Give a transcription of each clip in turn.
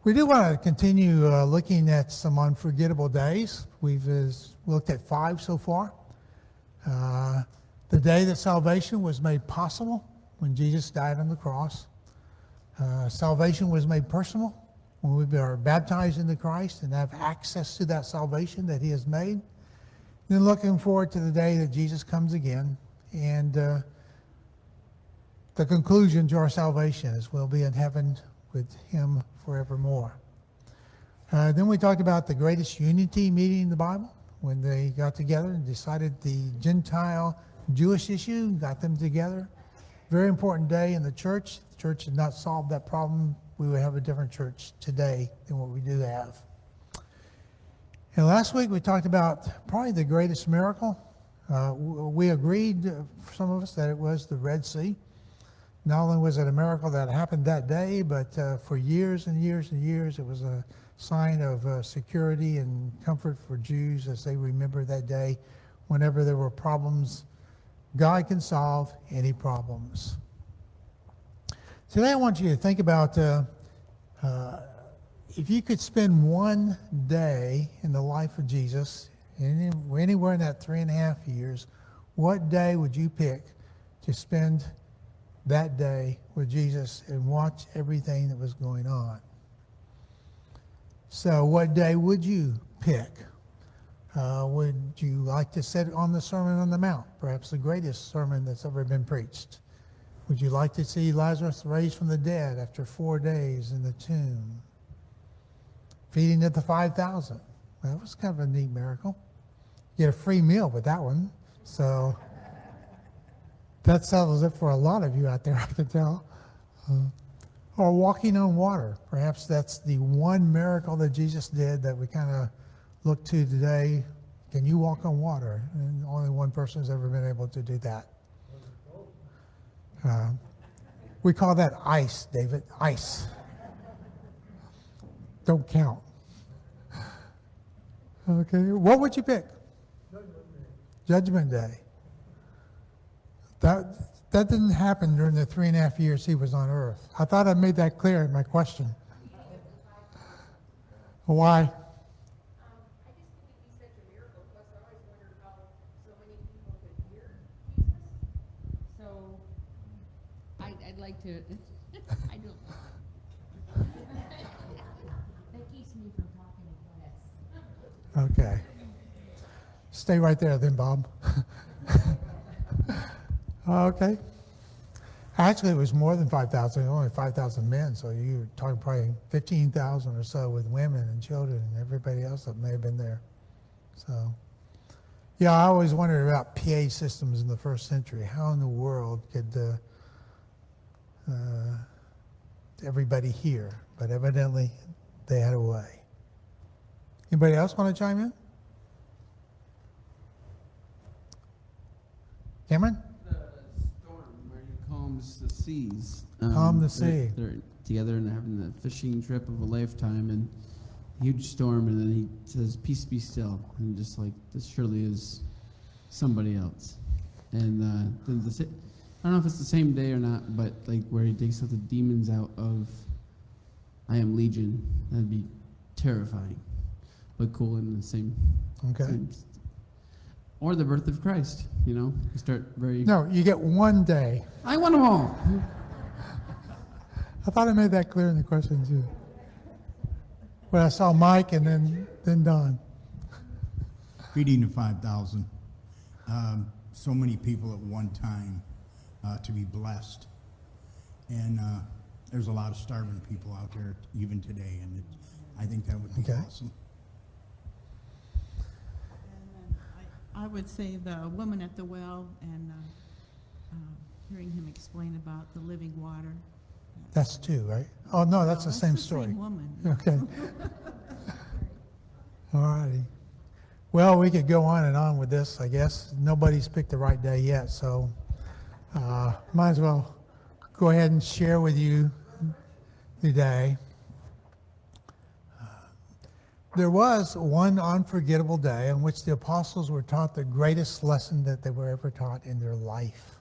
We do want to continue looking at some unforgettable days. We've looked at 5 so far. The day that salvation was made possible when Jesus died on the cross. Salvation was made personal when we are baptized into Christ and have access to that salvation that he has made. Then looking forward to the day that Jesus comes again, and the conclusion to our salvation is we'll be in heaven with him forevermore. Then we talked about the greatest unity meeting in the Bible, when they got together and decided the Gentile-Jewish issue, got them together. Very important day in the church. If the church had not solved that problem, we would have a different church today than what we do have. And last week we talked about probably the greatest miracle. We agreed, some of us, that it was the Red Sea. Not only was it a miracle that happened that day, but for years and years and years, it was a sign of security and comfort for Jews as they remember that day. Whenever there were problems, God can solve any problems. Today I want you to think about if you could spend one day in the life of Jesus, anywhere in that 3.5 years, what day would you pick to spend that day with Jesus and watch everything that was going on? So what day would you pick? Would you like to sit on the Sermon on the Mount, perhaps the greatest sermon that's ever been preached? Would you like to see Lazarus raised from the dead after 4 days in the tomb? Feeding of the 5,000. That was kind of a neat miracle. You get a free meal with that one. So that settles it for a lot of you out there, I can tell. Or walking on water. Perhaps that's the one miracle that Jesus did that we kind of look to today. Can you walk on water? And only one person has ever been able to do that. We call that ice, David. Ice. Don't count. Okay, what would you pick? Judgment Day. That didn't happen during the 3.5 years he was on earth. I thought I made that clear in my question. Why? I just think it'd be such a miracle. Plus, I always wondered how so many people could hear Jesus. So, I'd like to. I don't. That keeps me from talking to class. Okay. Stay right there then, Bob. Okay. Actually, it was more than 5,000. Only 5,000 men, so you're talking probably 15,000 or so with women and children and everybody else that may have been there. So, yeah, I always wondered about PA systems in the first century. How in the world could everybody hear? But evidently, they had a way. Anybody else want to chime in? Cameron? Calms the seas. Calm the sea. They're together and having the fishing trip of a lifetime, and huge storm, and then he says, "Peace, be still," and just like, this surely is somebody else. And then I don't know if it's the same day or not, but like where he takes the demons out of I Am Legion. That'd be terrifying, but cool in the same. Okay. Or the birth of Christ, you start very... No, you get one day. I want them all. I thought I made that clear in the question, too. When I saw Mike and then Don. Feeding the 5,000. So many people at one time to be blessed. And there's a lot of starving people out there even today, and I think that would be awesome. I would say the woman at the well and hearing him explain about the living water. That's 2, right? Oh, no, that's the same story. Same woman. Okay. All righty. Well, we could go on and on with this, I guess. Nobody's picked the right day yet, so might as well go ahead and share with you today. There was one unforgettable day in which the apostles were taught the greatest lesson that they were ever taught in their life.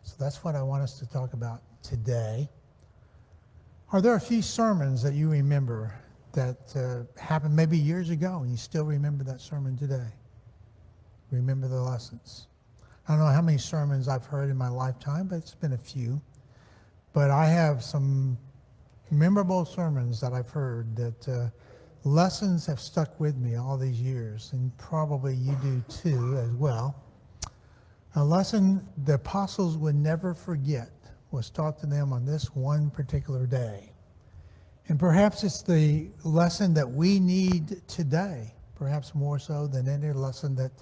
So that's what I want us to talk about today. Are there a few sermons that you remember that happened maybe years ago and you still remember that sermon today? Remember the lessons? I don't know how many sermons I've heard in my lifetime, but it's been a few. But I have some memorable sermons that I've heard that lessons have stuck with me all these years, and probably you do too as well. A lesson the apostles would never forget was taught to them on this one particular day. And perhaps it's the lesson that we need today, perhaps more so than any lesson that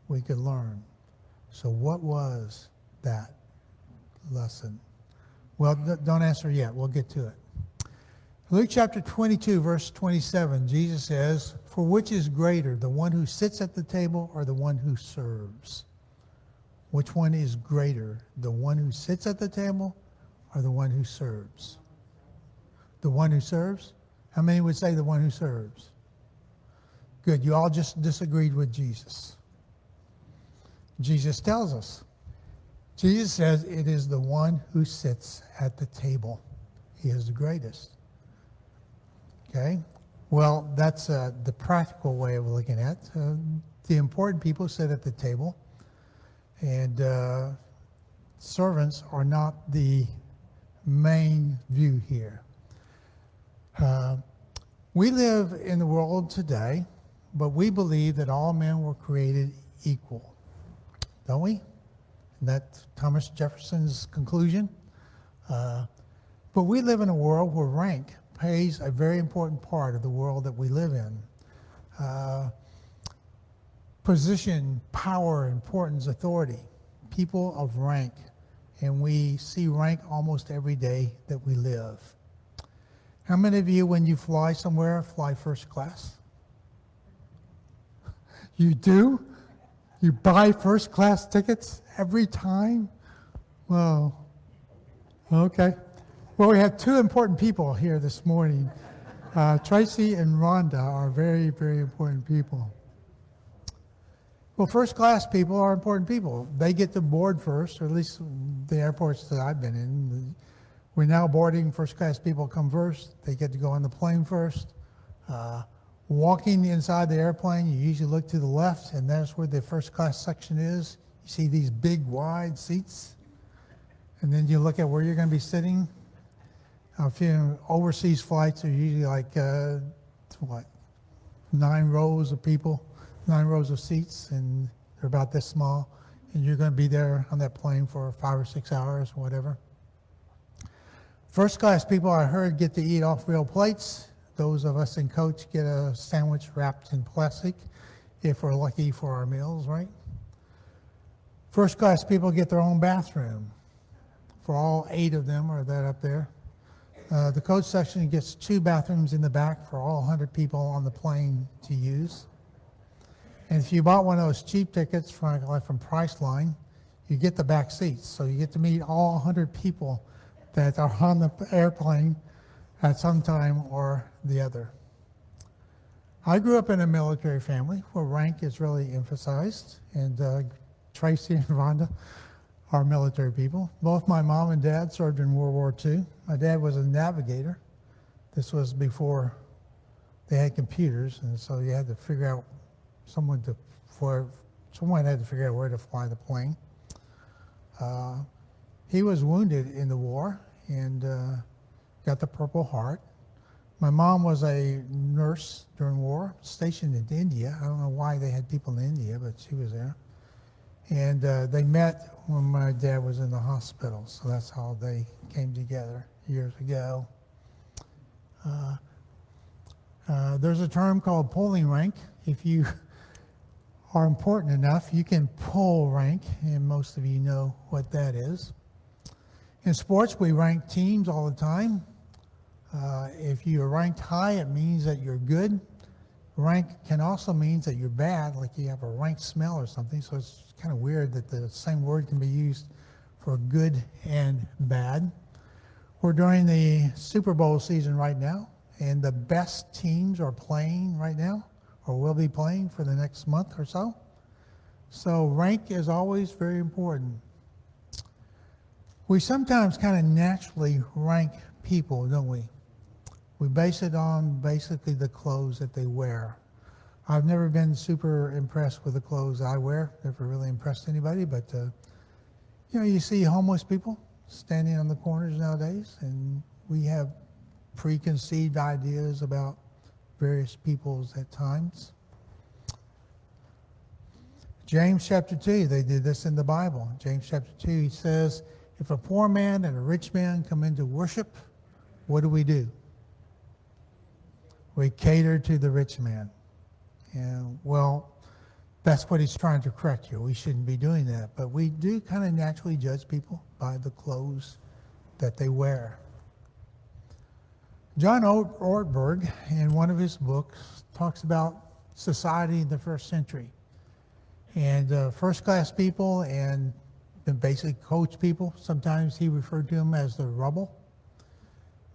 we could learn. So what was that lesson? Well, don't answer yet. We'll get to it. Luke chapter 22, verse 27, Jesus says, "For which is greater, the one who sits at the table or the one who serves?" Which one is greater, the one who sits at the table or the one who serves? The one who serves? How many would say the one who serves? Good, you all just disagreed with Jesus. Jesus tells us. Jesus says it is the one who sits at the table. He is the greatest. Okay? Well, that's the practical way of looking at it. The important people sit at the table. And servants are not the main view here. We live in the world today, but we believe that all men were created equal. Don't we? That's Thomas Jefferson's conclusion. But we live in a world where rank plays a very important part of the world that we live in. Position, power, importance, authority, people of rank, and we see rank almost every day that we live. How many of you, when you fly somewhere, fly first class? You do? You buy first class tickets every time? Well, okay. Well, we have two important people here this morning. Tracy and Rhonda are very, very important people. Well, first class people are important people. They get to board first, or at least the airports that I've been in. We're now boarding. First class people come first. They get to go on the plane first. Walking inside the airplane, you usually look to the left, and that's where the first class section is. You see these big, wide seats. And then you look at where you're going to be sitting. Overseas flights are usually like, 9 rows of people. 9 rows of seats, and they're about this small, and you're going to be there on that plane for 5 or 6 hours, or whatever. First class people, I heard, get to eat off real plates. Those of us in coach get a sandwich wrapped in plastic, if we're lucky for our meals, right? First class people get their own bathroom. For all 8 of them are that up there. The coach section gets 2 bathrooms in the back for all 100 people on the plane to use. And if you bought one of those cheap tickets from Priceline, you get the back seats. So you get to meet all 100 people that are on the airplane at some time or the other. I grew up in a military family where rank is really emphasized. And Tracy and Rhonda are military people. Both my mom and dad served in World War II. My dad was a navigator. This was before they had computers, and so you had to figure out someone had to figure out where to fly the plane. He was wounded in the war and got the Purple Heart. My mom was a nurse during war, stationed in India. I don't know why they had people in India, but she was there. And they met when my dad was in the hospital, so that's how they came together years ago. There's a term called pulling rank. If you are important enough, you can pull rank, and most of you know what that is. In sports, we rank teams all the time. If you're ranked high, it means that you're good. Rank can also mean that you're bad, like you have a rank smell or something, so it's kind of weird that the same word can be used for good and bad. We're during the Super Bowl season right now, and the best teams are playing right now, or will be playing for the next month or so. So rank is always very important. We sometimes kind of naturally rank people, don't we? We base it on basically the clothes that they wear. I've never been super impressed with the clothes I wear. Never really impressed anybody, but you see homeless people standing on the corners nowadays, and we have preconceived ideas about various peoples at times. James chapter 2, they did this in the Bible. James chapter 2, he says, if a poor man and a rich man come into worship, what do? We cater to the rich man. And well, that's what he's trying to correct here. We shouldn't be doing that. But we do kind of naturally judge people by the clothes that they wear. John Ortberg, in one of his books, talks about society in the first century. And first-class people and the basic coach people, sometimes he referred to them as the rubble.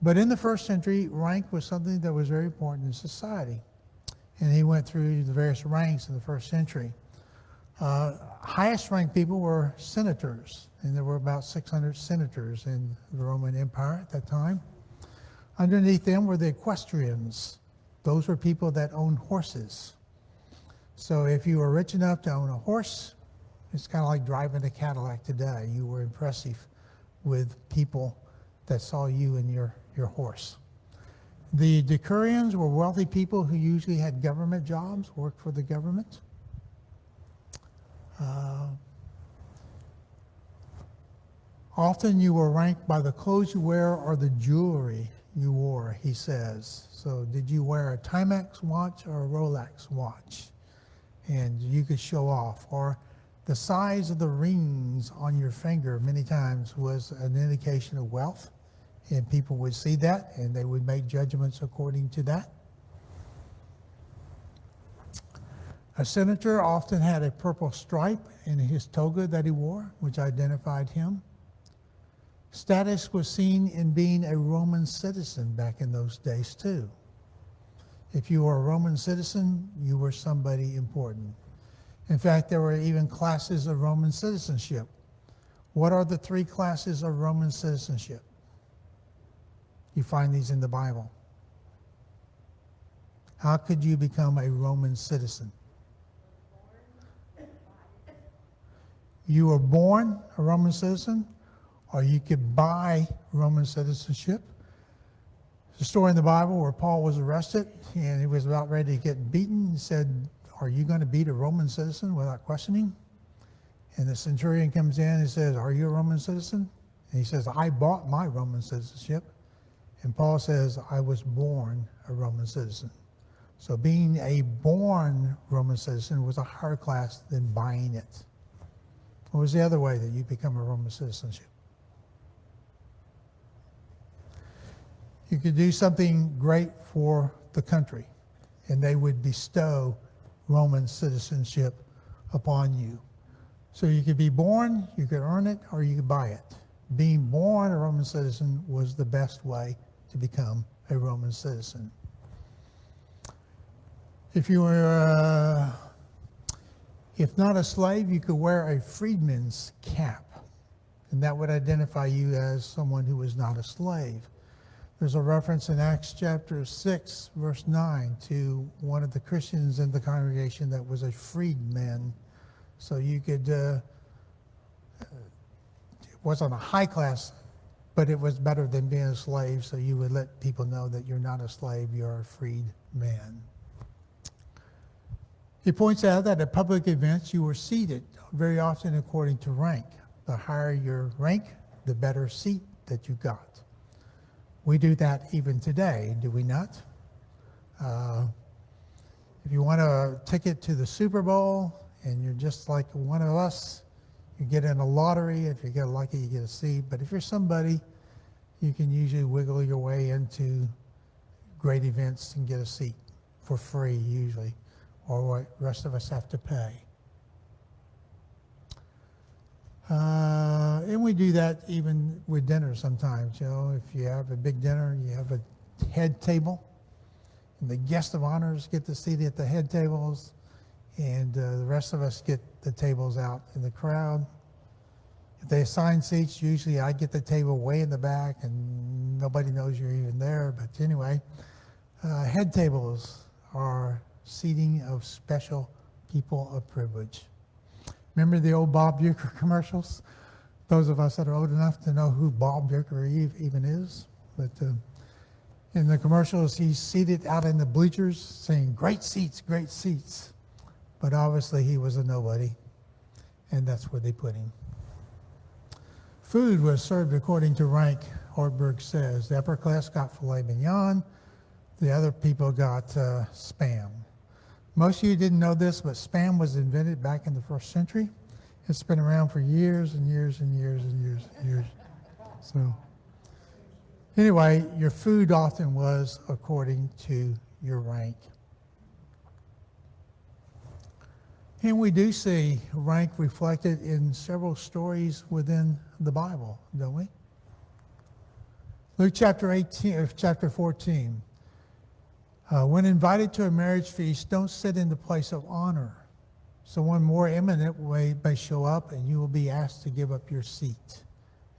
But in the first century, rank was something that was very important in society. And he went through the various ranks in the first century. Highest ranked people were senators, and there were about 600 senators in the Roman Empire at that time. Underneath them were the equestrians. Those were people that owned horses. So if you were rich enough to own a horse, it's kind of like driving a Cadillac today. You were impressive with people that saw you and your horse. The decurions were wealthy people who usually had government jobs, worked for the government. Often you were ranked by the clothes you wear or the jewelry you wore, he says. So did you wear a Timex watch or a Rolex watch? And you could show off. Or the size of the rings on your finger many times was an indication of wealth. And people would see that, and they would make judgments according to that. A senator often had a purple stripe in his toga that he wore, which identified him. Status was seen in being a Roman citizen back in those days, too. If you were a Roman citizen, you were somebody important. In fact, there were even classes of Roman citizenship. What are the 3 classes of Roman citizenship? You find these in the Bible. How could you become a Roman citizen? You were born a Roman citizen, or you could buy Roman citizenship. There's a story in the Bible where Paul was arrested, and he was about ready to get beaten. He said, are you going to beat a Roman citizen without questioning? And the centurion comes in and says, are you a Roman citizen? And he says, I bought my Roman citizenship. And Paul says, I was born a Roman citizen. So being a born Roman citizen was a higher class than buying it. What was the other way that you become a Roman citizenship? You could do something great for the country, and they would bestow Roman citizenship upon you. So you could be born, you could earn it, or you could buy it. Being born a Roman citizen was the best way to become a Roman citizen. If you were, if not a slave, you could wear a freedman's cap, and that would identify you as someone who was not a slave. There's a reference in Acts chapter 6, verse 9, to one of the Christians in the congregation that was a freedman. So you could, it wasn't a high class, but it was better than being a slave, so you would let people know that you're not a slave, you're a freed man. He points out that at public events you were seated, very often according to rank. The higher your rank, the better seat that you got. We do that even today, do we not? If you want a ticket to the Super Bowl and you're just like one of us, you get in a lottery. If you get lucky, you get a seat. But if you're somebody, you can usually wiggle your way into great events and get a seat for free usually, or what the rest of us have to pay. And we do that even with dinner sometimes. You know, if you have a big dinner, you have a head table, and the guest of honors get the seat at the head tables, and the rest of us get the tables out in the crowd. If they assign seats, usually I get the table way in the back and nobody knows you're even there. But anyway, head tables are seating of special people of privilege. Remember the old Bob Uecker commercials? Those of us that are old enough to know who Bob Uecker even is. But in the commercials, he's seated out in the bleachers saying, great seats, great seats. But obviously he was a nobody, and that's where they put him. Food was served according to rank, Ortberg says. The upper class got filet mignon. The other people got Spam. Most of you didn't know this, but Spam was invented back in the 1st century. It's been around for years and years and years and years and years. So anyway, your food often was according to your rank. And we do see rank reflected in several stories within the Bible, don't we? Luke chapter 14. When invited to a marriage feast, don't sit in the place of honor. Someone more eminent may show up and you will be asked to give up your seat.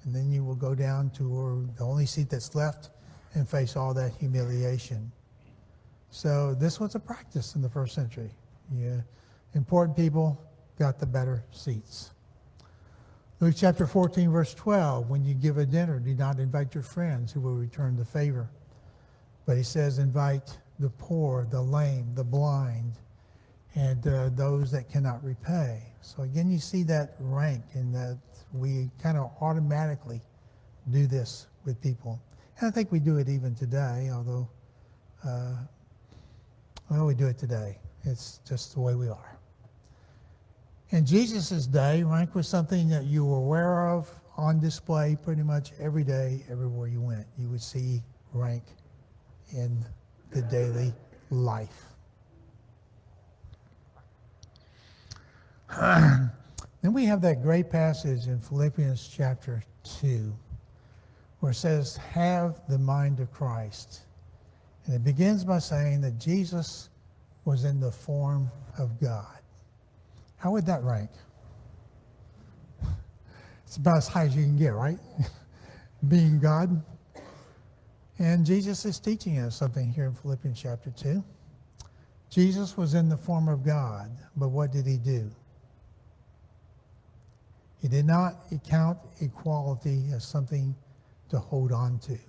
And then you will go down to the only seat that's left and face all that humiliation. So this was a practice in the 1st century. Yeah. Important people got the better seats. Luke chapter 14, verse 12, when you give a dinner, do not invite your friends who will return the favor. But he says invite the poor, the lame, the blind, and those that cannot repay. So again, you see that rank in that we kind of automatically do this with people. And I think we do it even today, although, well, we do it today. It's just the way we are. In Jesus' day, rank was something that you were aware of, on display pretty much every day, everywhere you went. You would see rank in the daily life. Then we have that great passage in Philippians chapter 2 where it says, have the mind of Christ. And it begins by saying that Jesus was in the form of God. How would that rank? It's about as high as you can get, right? Being God. And Jesus is teaching us something here in Philippians chapter 2. Jesus was in the form of God, but what did he do? He did not count equality as something to hold on to.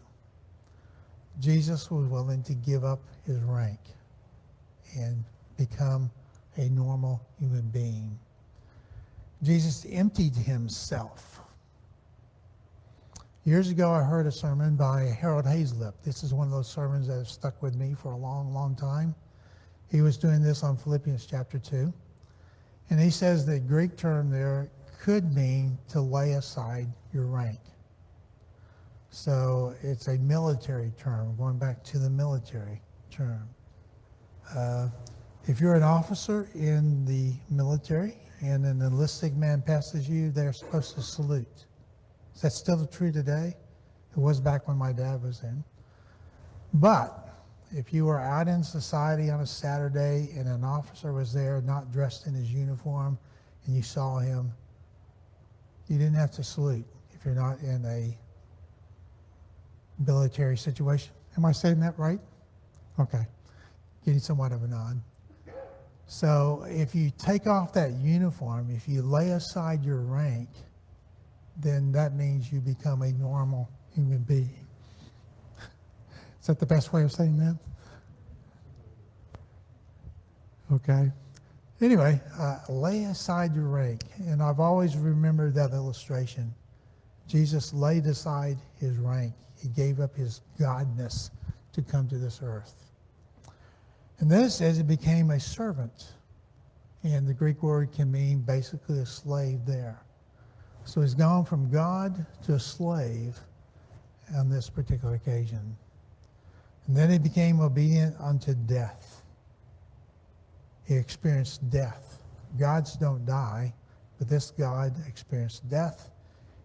Jesus was willing to give up his rank and become a normal human being. Jesus emptied himself. Years ago, I heard a sermon by Harold Hazlip. This is one of those sermons that have stuck with me for a long, long time. He was doing this on Philippians chapter 2. And he says the Greek term there could mean to lay aside your rank. So it's a military term, going back to the military term. If you're an officer in the military and an enlisted man passes you, they're supposed to salute. Is that still true today? It was back when my dad was in. But if you were out in society on a Saturday and an officer was there not dressed in his uniform and you saw him, you didn't have to salute if you're not in a military situation. Am I saying that right? Okay. Getting somewhat of a nod. So if you take off that uniform, if you lay aside your rank, then that means you become a normal human being. Is that the best way of saying that? Okay. Anyway, lay aside your rank. And I've always remembered that illustration. Jesus laid aside his rank. He gave up his godness to come to this earth. And then it says he became a servant. And the Greek word can mean basically a slave there. So he's gone from God to a slave on this particular occasion. And then he became obedient unto death. He experienced death. Gods don't die, but this God experienced death.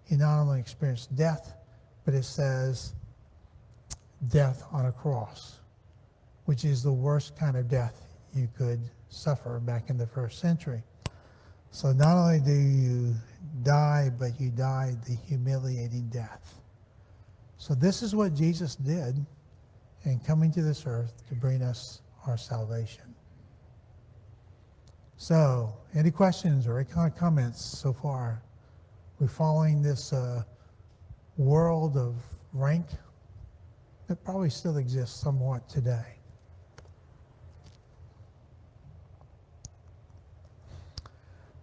He not only experienced death, but it says death on a cross, which is the worst kind of death you could suffer back in the 1st century. So not only do you die, but you died the humiliating death. So this is what Jesus did in coming to this earth to bring us our salvation. So, any questions or any comments so far? We're following this world of rank that probably still exists somewhat today.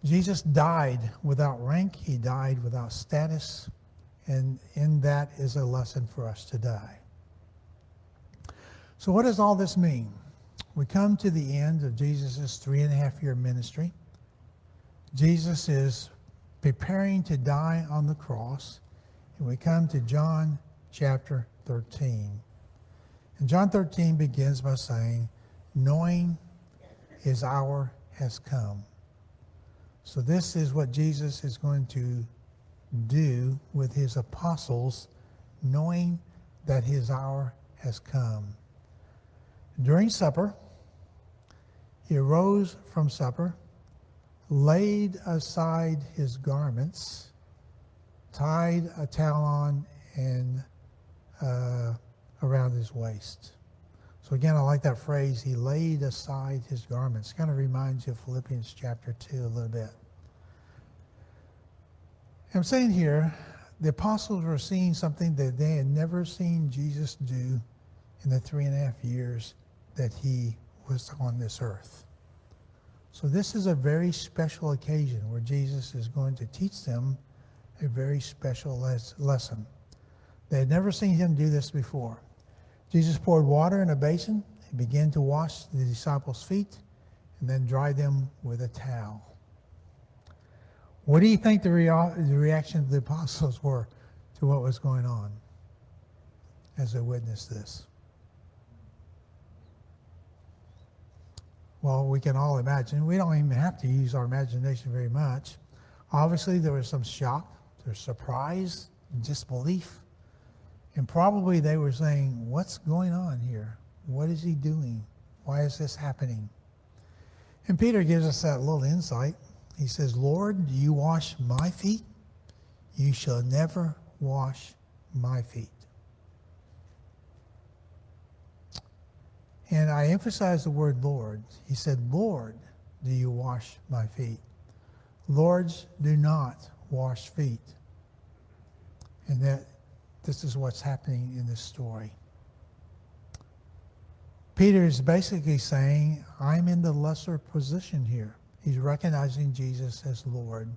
Jesus died without rank. He died without status. And in that is a lesson for us today. So what does all this mean? We come to the end of Jesus' 3.5-year ministry. Jesus is preparing to die on the cross. And we come to John chapter 13. And John 13 begins by saying, knowing his hour has come. So this is what Jesus is going to do with his apostles, knowing that his hour has come. During supper, he arose from supper, laid aside his garments, tied a towel on and around his waist. So again, I like that phrase, he laid aside his garments. Kind of reminds you of Philippians chapter 2 a little bit. I'm saying here, the apostles were seeing something that they had never seen Jesus do in the 3.5 years that he was on this earth. So this is a very special occasion where Jesus is going to teach them a very special lesson. They had never seen him do this before. Jesus poured water in a basin. He began to wash the disciples' feet and then dry them with a towel. What do you think the reaction of the apostles were to what was going on as they witnessed this? Well, we can all imagine. We don't even have to use our imagination very much. Obviously, there was some shock, there's surprise, disbelief. And probably they were saying, what's going on here? What is he doing? Why is this happening? And Peter gives us that little insight. He says, Lord, do you wash my feet? You shall never wash my feet. And I emphasize the word Lord. He said, Lord, do you wash my feet? Lords do not wash feet. And this is what's happening in this story. Peter is basically saying, I'm in the lesser position here. He's recognizing Jesus as Lord.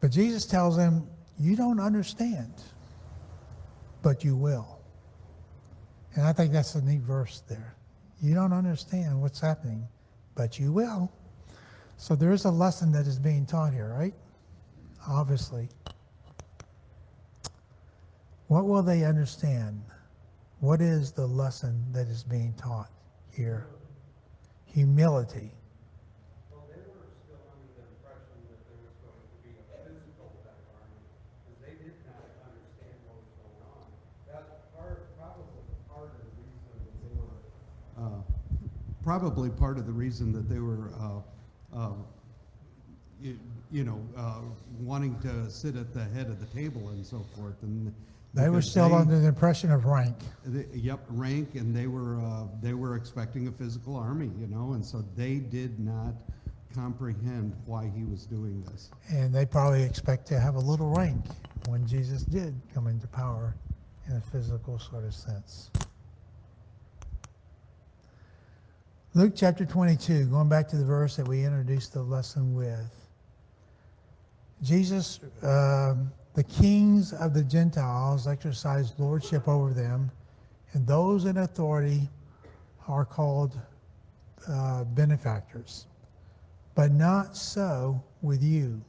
But Jesus tells him, you don't understand, but you will. And I think that's a neat verse there. You don't understand what's happening, but you will. So there is a lesson that is being taught here, right? Obviously. What will they understand? What is the lesson that is being taught here? Humility. Well, they were still under the impression that there was going to be a physical death army, because they did not understand what was going on. That's probably part of the reason that they were wanting to sit at the head of the table and so forth. And they were still under the impression of rank. Rank, and they were expecting a physical army, and so they did not comprehend why he was doing this. And they probably expect to have a little rank when Jesus did come into power in a physical sort of sense. Luke chapter 22, going back to the verse that we introduced the lesson with. Jesus, the kings of the Gentiles exercise lordship over them, and those in authority are called benefactors. But not so with you.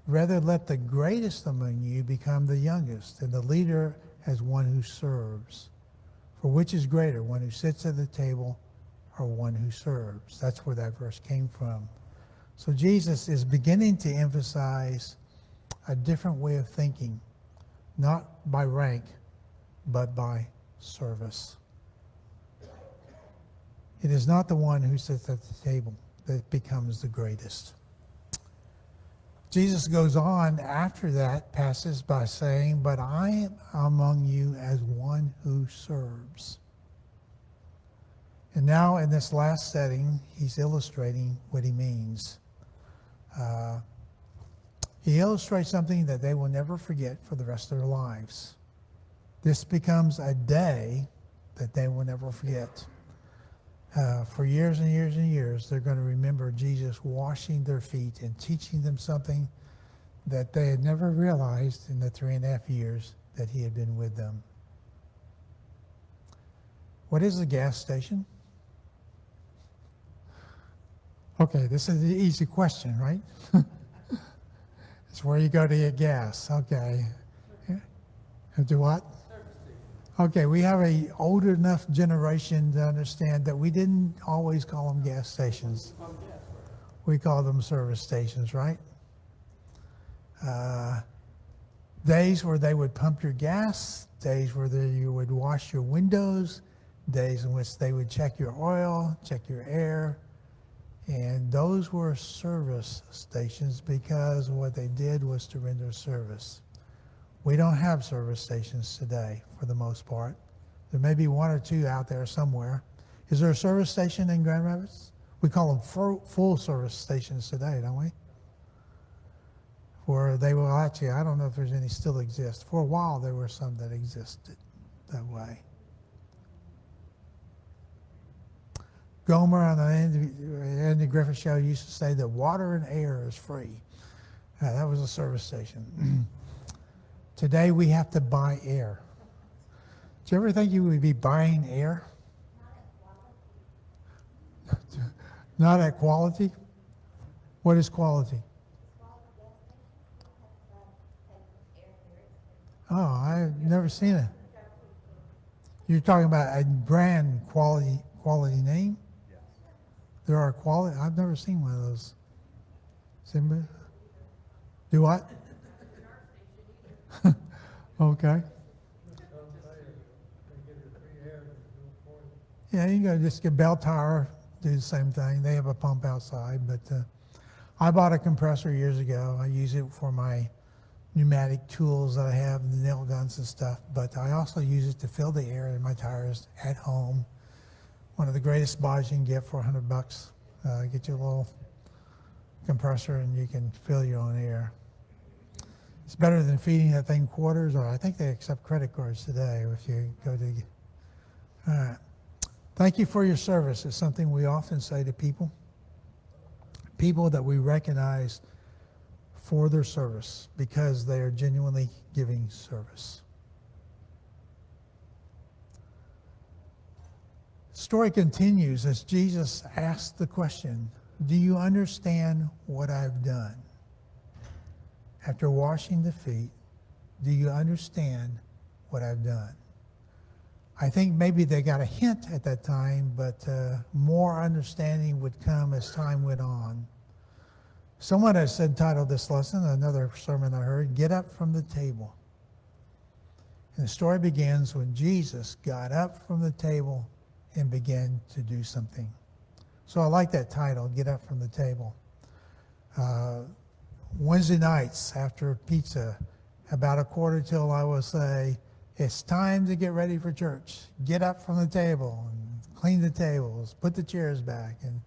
Rather, let the greatest among you become the youngest, and the leader as one who serves. For which is greater, one who sits at the table or one who serves? That's where that verse came from. So Jesus is beginning to emphasize a different way of thinking, not by rank, but by service. It is not the one who sits at the table that becomes the greatest. Jesus goes on after that passage by saying, "But I am among you as one who serves." And now in this last setting, he's illustrating what he means. He illustrates something that they will never forget for the rest of their lives. This becomes a day that they will never forget. For years and years and years, they're going to remember Jesus washing their feet and teaching them something that they had never realized in the 3.5 years that he had been with them. What is a gas station? Okay, this is the easy question, right? It's where you go to get gas. Okay. Do what? Okay, we have a old enough generation to understand that we didn't always call them gas stations. We call them service stations, right? Days where they would pump your gas, days where you would wash your windows, days in which they would check your oil, check your air. And those were service stations because what they did was to render service. We don't have service stations today for the most part. There may be one or two out there somewhere. Is there a service station in Grand Rapids? We call them full service stations today, don't we? Where they will actually, I don't know if there's any still exist. For a while there were some that existed that way. Gomer on the Andy Griffith show used to say that water and air is free. That was a service station. Today we have to buy air. Do you ever think you would be buying air? Not at quality? What is quality? Oh, I've never seen it. You're talking about a brand quality name? Yes. There are quality. I've never seen one of those. Anybody? Do what? Okay. Yeah, you can go just get Bell Tower, do the same thing. They have a pump outside, but I bought a compressor years ago. I use it for my pneumatic tools that I have, the nail guns and stuff, but I also use it to fill the air in my tires at home. One of the greatest buys you can get for $100. Get you a little compressor and you can fill your own air. It's better than feeding that thing quarters, or I think they accept credit cards today if you go to. All right. Thank you for your service. It's something we often say to people that we recognize for their service because they are genuinely giving service. The story continues as Jesus asks the question, "Do you understand what I've done?" After washing the feet, do you understand what I've done? I think maybe they got a hint at that time, but more understanding would come as time went on. Someone has entitled this lesson, another sermon I heard, "Get Up from the Table." And the story begins when Jesus got up from the table and began to do something. So I like that title, "Get Up from the Table." Wednesday nights after pizza, about 1:15 I will say, "It's time to get ready for church. Get up from the table and clean the tables, put the chairs back." And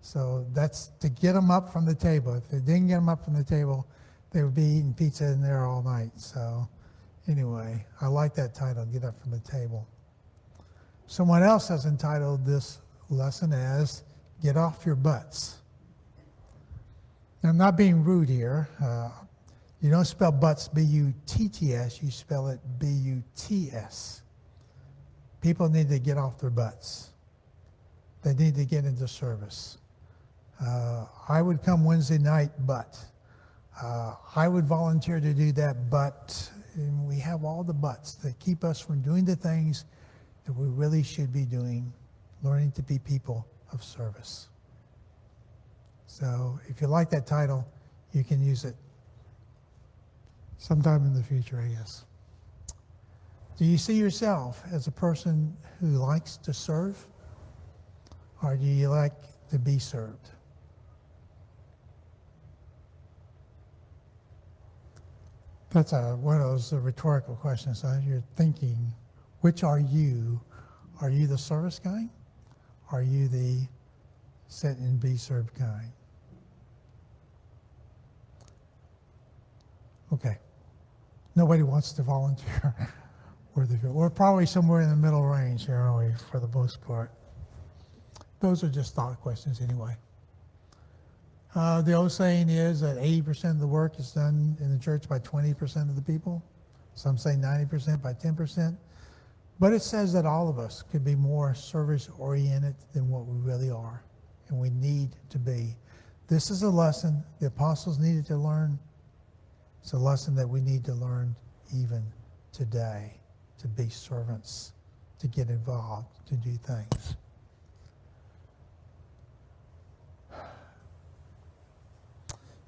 so that's to get them up from the table. If they didn't get them up from the table, they would be eating pizza in there all night. So anyway, I like that title, "Get Up from the Table." Someone else has entitled this lesson as "Get Off Your Butts." Now, I'm not being rude here. You don't spell butts B-U-T-T-S, you spell it B-U-T-S. People need to get off their butts. They need to get into service. I would come Wednesday night, but I would volunteer to do that, but and we have all the buts that keep us from doing the things that we really should be doing, learning to be people of service. So if you like that title, you can use it sometime in the future, I guess. Do you see yourself as a person who likes to serve, or do you like to be served? That's one of those rhetorical questions. You're thinking, which are you? Are you the service guy? Are you the sit and be served guy? Okay. Nobody wants to volunteer. We're probably somewhere in the middle range here, aren't we, for the most part? Those are just thought questions anyway. The old saying is that 80% of the work is done in the church by 20% of the people. Some say 90% by 10%. But it says that all of us could be more service-oriented than what we really are, and we need to be. This is a lesson the apostles needed to learn. It's a lesson that we need to learn even today, to be servants, to get involved, to do things.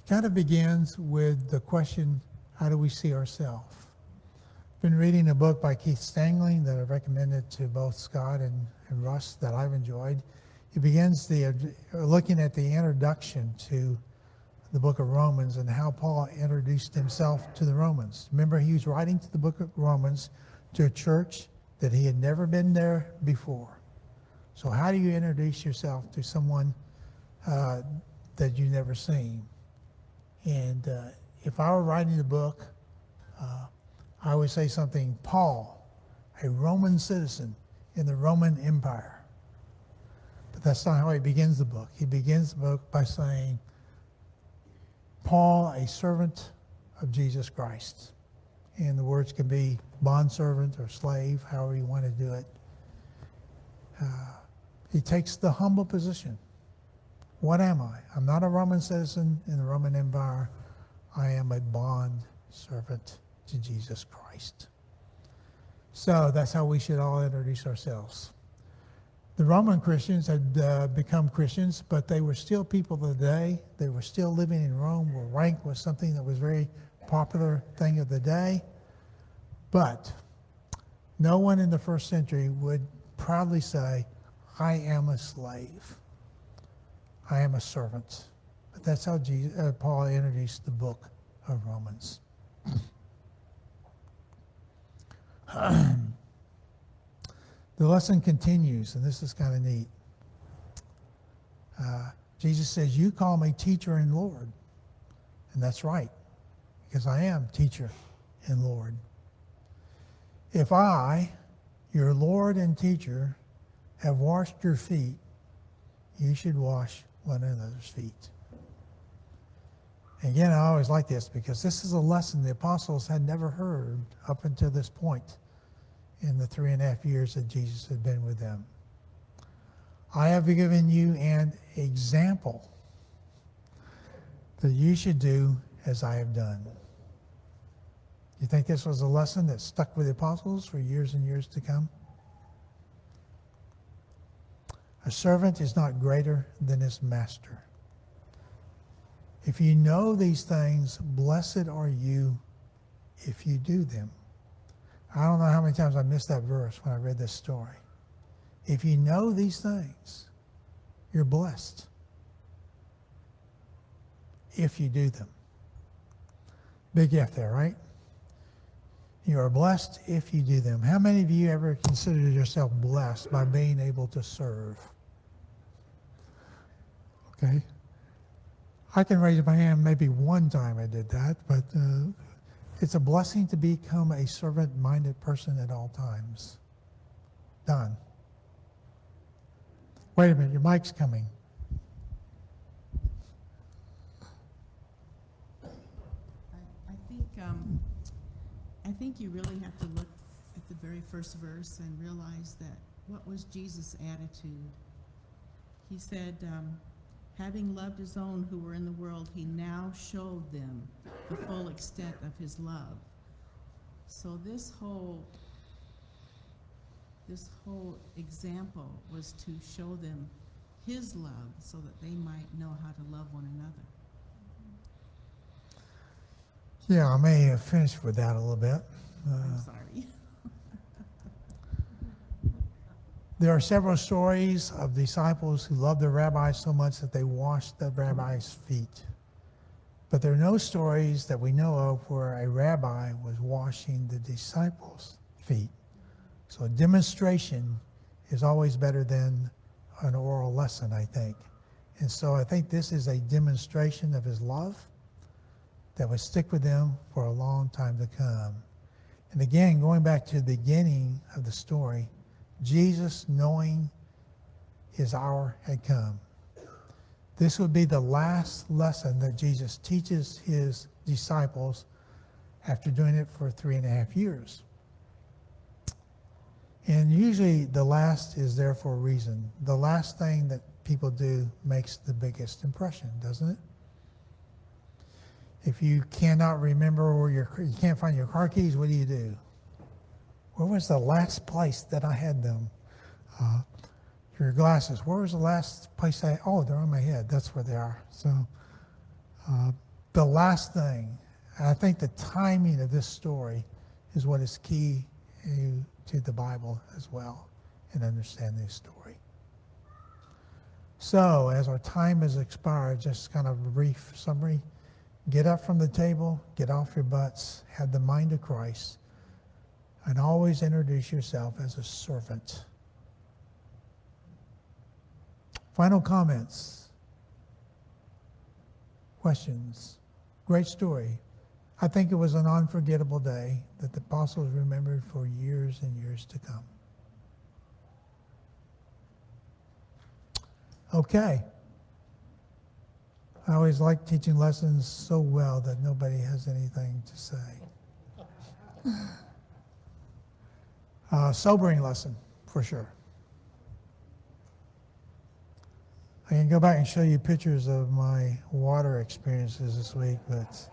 Kind of begins with the question, how do we see ourselves? Been reading a book by Keith Stangling that I've recommended to both Scott and Russ that I've enjoyed. He begins looking at the introduction to the book of Romans and how Paul introduced himself to the Romans. Remember, he was writing to the book of Romans to a church that he had never been there before. So how do you introduce yourself to someone that you've never seen? And if I were writing the book, I would say something, Paul, a Roman citizen in the Roman Empire. But that's not how he begins the book. He begins the book by saying, Paul, a servant of Jesus Christ. And the words can be bondservant or slave, however you want to do it. He takes the humble position. What am I? I'm not a Roman citizen in the Roman Empire. I am a bond servant to Jesus Christ. So that's how we should all introduce ourselves. The Roman Christians had become Christians, but they were still people of the day. They were still living in Rome, where rank was something that was very popular thing of the day. But no one in the first century would proudly say, I am a slave. I am a servant. But that's how Paul introduced the book of Romans. The lesson continues, and this is kind of neat. Jesus says, you call me teacher and Lord. And that's right, because I am teacher and Lord. If I, your Lord and teacher, have washed your feet, you should wash one another's feet. Again, I always like this because this is a lesson the apostles had never heard up until this point in the 3.5 years that Jesus had been with them. I have given you an example that you should do as I have done. You think this was a lesson that stuck with the apostles for years and years to come? A servant is not greater than his master. If you know these things, blessed are you if you do them. I don't know how many times I missed that verse when I read this story. If you know these things, you're blessed if you do them. Big if there, right? You are blessed if you do them. How many of you ever considered yourself blessed by being able to serve? Okay. I can raise my hand maybe one time I did that, but it's a blessing to become a servant-minded person at all times. Done. Wait a minute, your mic's coming. I think you really have to look at the very first verse and realize that what was Jesus' attitude? He said, having loved his own who were in the world, he now showed them the full extent of his love. So this whole example was to show them his love so that they might know how to love one another. Yeah, I may have finished with that a little bit. I'm sorry. There are several stories of disciples who loved their rabbi so much that they washed the rabbi's feet. But there are no stories that we know of where a rabbi was washing the disciples' feet. So a demonstration is always better than an oral lesson, I think. And so I think this is a demonstration of his love that would stick with them for a long time to come. And again, going back to the beginning of the story, Jesus, knowing his hour had come. This would be the last lesson that Jesus teaches his disciples after doing it for 3.5 years. And usually the last is there for a reason. The last thing that people do makes the biggest impression, doesn't it? If you cannot remember where you can't find your car keys, what do? Where was the last place that I had them? Your glasses, where was the last place oh, they're on my head. That's where they are. So the last thing, and I think the timing of this story is what is key to the Bible as well in understanding this story. So as our time has expired, just kind of a brief summary. Get up from the table, get off your butts, have the mind of Christ, and always introduce yourself as a servant. Final comments? Questions? Great story. I think it was an unforgettable day that the apostles remembered for years and years to come. Okay. I always like teaching lessons so well that nobody has anything to say. Sobering lesson, for sure. I can go back and show you pictures of my water experiences this week, but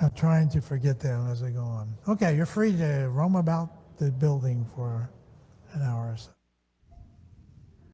I'm trying to forget them as I go on. Okay, you're free to roam about the building for an hour or so.